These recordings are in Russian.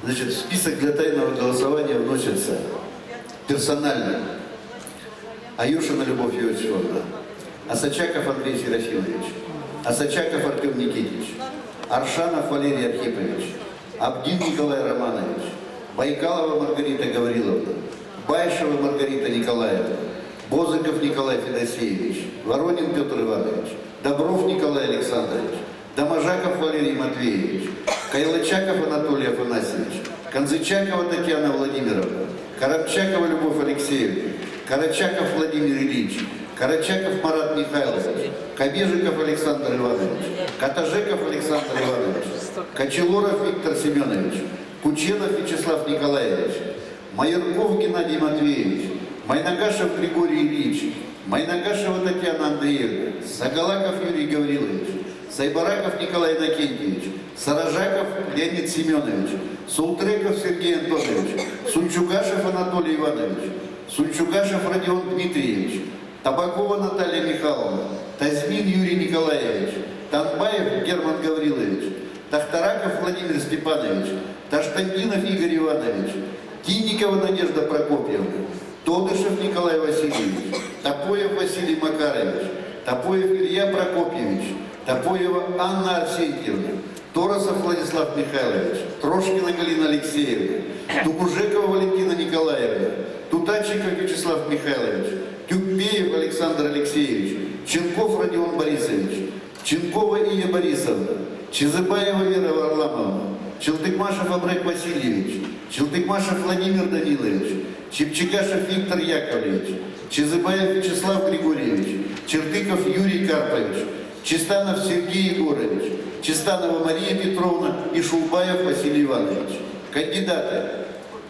Значит, в список для тайного голосования вносится персонально Аюшина Любовь Иосифовна, Осачаков Андрей Серафимович, Осачаков Артем Никитич, Аршанов Валерий Архипович, Абдин Николай Романович, Байкалова Маргарита Гавриловна, Байшева Маргарита Николаевна, Бозыков Николай Федосеевич, Воронин Петр Иванович, Добров Николай Александрович, Доможаков Валерий Матвеевич, Кайлачаков Анатолий Афанасьевич, Конзычакова Татьяна Владимировна, Карабчакова Любовь Алексеевна, Карачаков Владимир Ильич, Карачаков Марат Михайлович, Кобежиков Александр Иванович, Катажеков Александр Иванович, Кочелоров Виктор Семенович, Кученов Вячеслав Николаевич, Майорков Геннадий Матвеевич, Майнагашев Григорий Ильич, Майнагашева Татьяна Андреевна, Сагалаков Юрий Гаврилович, Сайбараков Николай Иннокентьевич, Саражаков Леонид Семенович, Султреков Сергей Антонович, Сунчугашев Анатолий Иванович, Сунчугашев Родион Дмитриевич, Табакова Наталья Михайловна, Тазмин Юрий Николаевич, Танбаев Герман Гаврилович, Тахтараков Владимир Степанович, Таштандинов Игорь Иванович, Тинникова Надежда Прокопьевна, Тодышев Николай Васильевич, Топоев Василий Макарович, Топоев Илья Прокопьевич, Топоева Анна Арсентьевна, Торосов Владислав Михайлович, Трошкина Галина Алексеевна, Тугужекова Валентина Николаевна, Тутачиков Вячеслав Михайлович, Тюкбеев Александр Алексеевич, Ченков Родион Борисович, Ченкова Ия Борисовна, Чезыбаева Вера Варламовна, Челтыкмашев Абрек Васильевич, Челтыкмашев Владимир Данилович, Чепчикашев Виктор Яковлевич, Чезыбаев Вячеслав Григорьевич, Чертыков Юрий Карпович, Чистанов Сергей Егорович, Чистанова Мария Петровна и Шулбаев Василий Иванович. Кандидаты: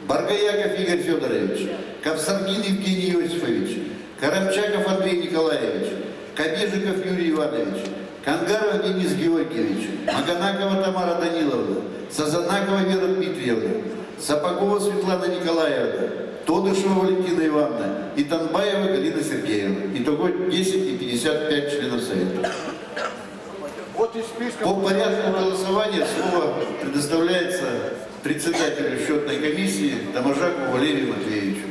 Баргаяков Игорь Федорович, Ковсаргин Евгений Иосифович, Карамчаков Андрей Николаевич, Кобежиков Юрий Иванович, Кангаров Денис Георгиевич, Маганакова Тамара Даниловна, Сазанакова Вера Дмитриевна, Сапогова Светлана Николаевна, Тодышева Валентина Ивановна и Танбаева Галина Сергеевна. Итого 10 и 55 членов Совета. По порядку голосования слово предоставляется председателю счетной комиссии Доможакову Валерию Матвеевичу.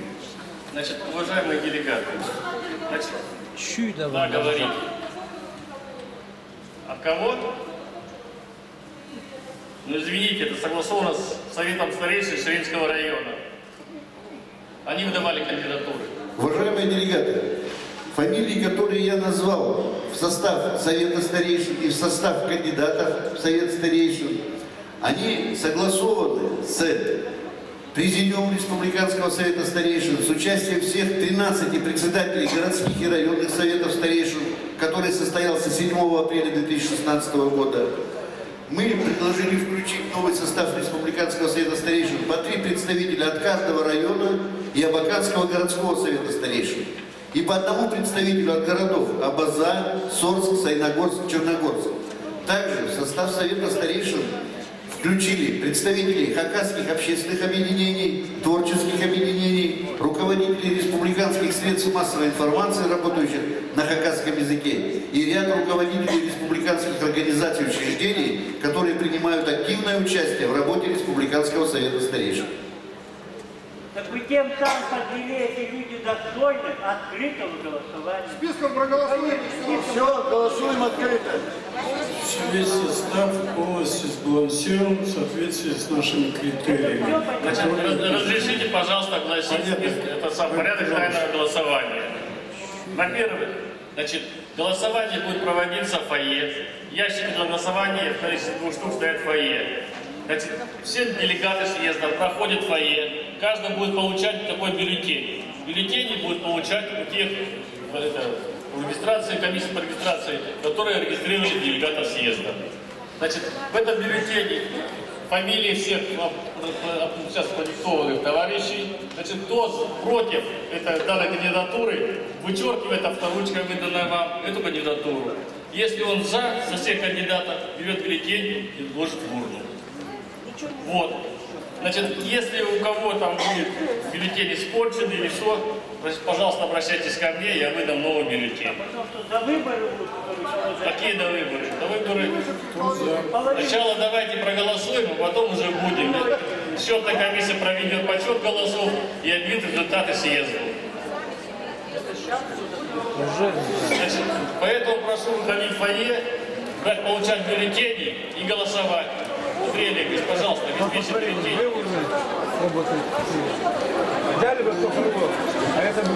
Значит, уважаемые делегаты, да, говорить. От кого? Ну, извините, это согласовано с Советом старейшин Ширинского района. Они выдавали кандидатуры. Уважаемые делегаты, фамилии, которые я назвал в состав Совета старейшин и в состав кандидатов в Совет старейшин, они согласованы с Президиумом Республиканского Совета старейшин с участием всех 13 председателей городских и районных советов старейшин, который состоялся 7 апреля 2016 года. Мы предложили включить в новый состав Республиканского Совета старейшин по 3 представителя от каждого района и Абаканского городского совета старейшин. И по одному представителю от городов Абаза, Сорск, Саяногорск, Черногорск. Также в состав Совета старейшин включили представителей хакасских общественных объединений, творческих объединений, руководителей республиканских средств массовой информации, работающих на хакасском языке, и ряд руководителей республиканских организаций и учреждений, которые принимают активное участие в работе Республиканского Совета старейшин. Так вы тем самым подвели эти люди достойны открытого голосования. Списком проголосуем. Все, голосуем открыто. Весь состав полностью сбалансирован в соответствии с нашими критериями. Значит, разрешите, пожалуйста, огласить это сам порядок тайного голосования. Во-первых, значит, голосование будет проводиться в фойе. Ящики для голосования в количестве 2 штук стоят в фойе. Значит, все делегаты съезда проходят в фойе. Каждый будет получать такой бюллетень. Бюллетени будут получать у тех регистрации, комиссии по регистрации, которые регистрировали делегатов съезда. Значит, в этом бюллетене фамилии всех сейчас продиктованных товарищей. Значит, кто против данной кандидатуры, вычеркивает авторучкой, выданной вам, эту кандидатуру. Если он за всех кандидатов, берет бюллетень и вложит в урну. Вот. Значит, если у кого там будет бюллетень испорчен или что, пожалуйста, обращайтесь ко мне, я выдам новый бюллетень. Потому что за выборы будут. Какие до выборы? До выборы. Сначала давайте проголосуем, а потом уже будем. счетная комиссия проведет подсчет голосов и объявит результаты съезда. Значит, поэтому прошу выходить в фойе, получать бюллетени и голосовать. Андрей Олегович, пожалуйста, обеспечьте бюллетени. Взяли бы кто-то, а это бы